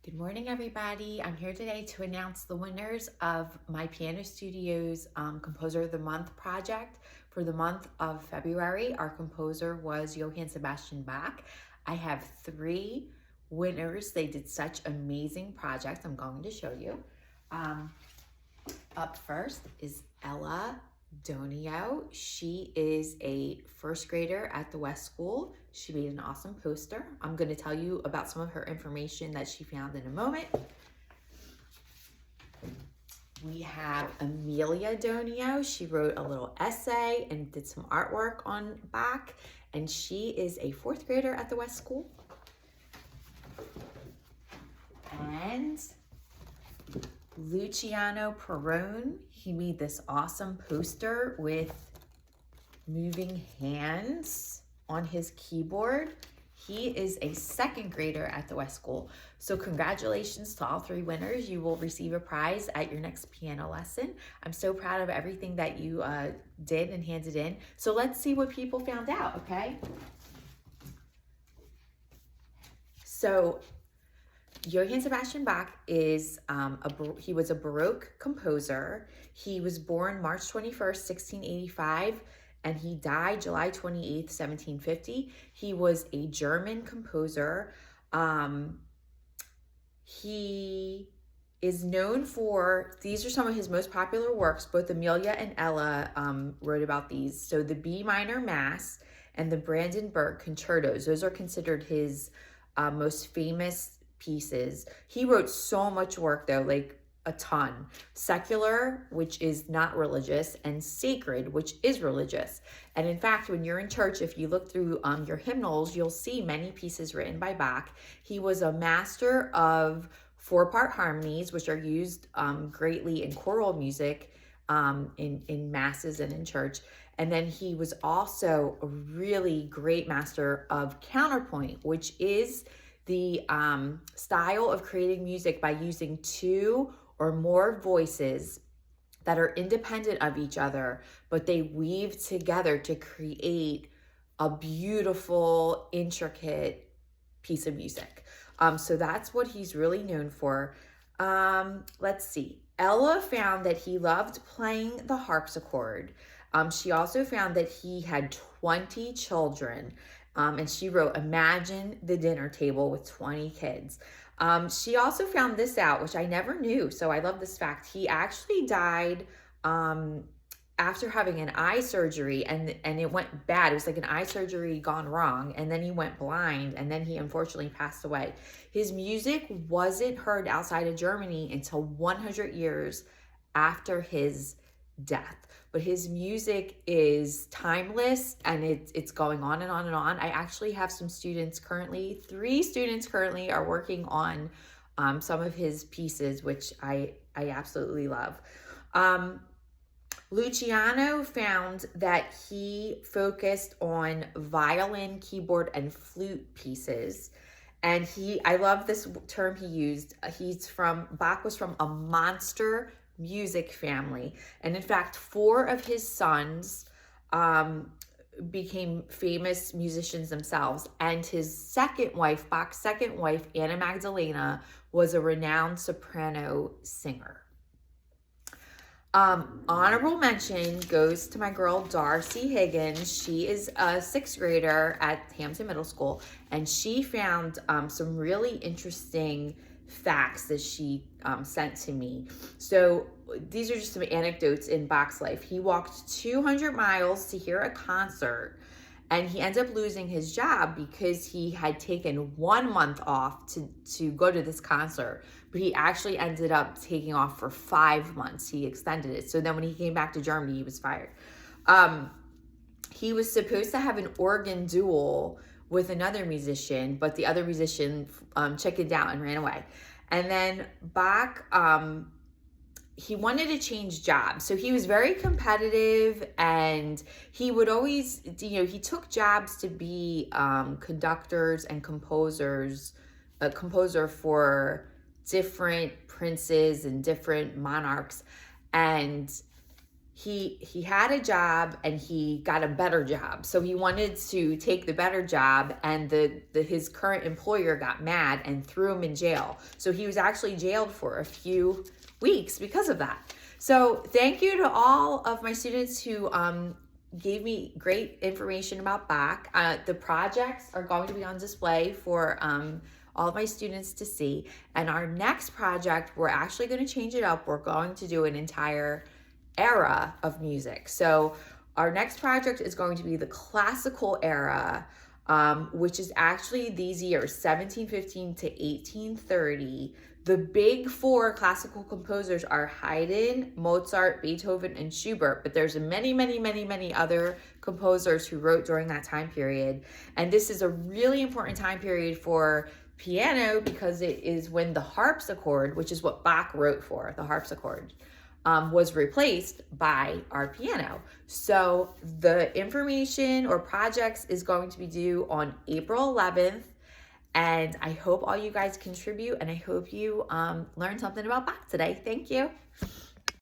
Good morning, everybody. I'm here today to announce the winners of my Piano Studios Composer of the Month project. For the month of February, our composer was Johann Sebastian Bach. I have 3 winners. They did such amazing projects. I'm going to show you. Up first is Ella Donio. She is a first grader at the West School. She made an awesome poster. I'm going to tell you about some of her information that she found in a moment. We have Amelia Donio. She wrote a little essay and did some artwork on Bach, and she is a 4th grader at the West School. And Luciano Perone, he made this awesome poster with moving hands on his keyboard. He is a 2nd grader at the West School. So congratulations to all 3 winners. You will receive a prize at your next piano lesson. I'm so proud of everything that you did and handed in. So let's see what people found out, okay? So Johann Sebastian Bach is he was a Baroque composer. He was born March 21st, 1685, and he died July 28th, 1750. He was a German composer. He is known for, these are some of his most popular works. Both Amelia and Ella wrote about these. So the B minor Mass and the Brandenburg concertos, those are considered his most famous pieces. He wrote so much work though, like a ton. Secular, which is not religious, and sacred, which is religious. And in fact, when you're in church, if you look through your hymnals, you'll see many pieces written by Bach. He was a master of 4-part harmonies, which are used greatly in choral music, in masses and in church. And then he was also a really great master of counterpoint, which is the style of creating music by using 2 or more voices that are independent of each other, but they weave together to create a beautiful, intricate piece of music. So that's what he's really known for. Let's see. Ella found that he loved playing the harpsichord. She also found that he had 20 children. And she wrote, imagine the dinner table with 20 kids. She also found this out, which I never knew. So I love this fact. He actually died after having an eye surgery, and it went bad. It was like an eye surgery gone wrong. And then he went blind, and then he unfortunately passed away. His music wasn't heard outside of Germany until 100 years after his death. But his music is timeless, and it's going on and on and on. I actually have some students currently, 3 students currently are working on some of his pieces, which I absolutely love. Luciano found that he focused on violin, keyboard, and flute pieces. And I love this term he used. Bach was from a monster music family. And in fact, 4 of his sons became famous musicians themselves. And his second wife, Bach's second wife, Anna Magdalena, was a renowned soprano singer. Honorable mention goes to my girl, Darcy Higgins. She is a 6th grader at Hampton Middle School, and she found some really interesting facts that she sent to me. So these are just some anecdotes in Bach's life. He walked 200 miles to hear a concert, and he ended up losing his job because he had taken 1 month off to go to this concert, but he actually ended up taking off for 5 months. He extended it. So then when he came back to Germany, he was fired. He was supposed to have an organ duel with another musician, but the other musician chickened out and ran away. And then Bach, he wanted to change jobs. So he was very competitive, and he would always, he took jobs to be conductors and composers, a composer for different princes and different monarchs. And he had a job and he got a better job. So he wanted to take the better job, and his current employer got mad and threw him in jail. So he was actually jailed for a few weeks because of that. So thank you to all of my students who gave me great information about Bach. The projects are going to be on display for all of my students to see. And our next project, we're actually going to change it up. We're going to do an entire era of music. So our next project is going to be the classical era, which is actually these years, 1715 to 1830. The big four classical composers are Haydn, Mozart, Beethoven, and Schubert, but there's many, many, many, many other composers who wrote during that time period. And this is a really important time period for piano because it is when the harpsichord, which is what Bach wrote for, the harpsichord, was replaced by our piano. So the information or projects is going to be due on April 11th. And I hope all you guys contribute, and I hope you learned something about Bach today. Thank you.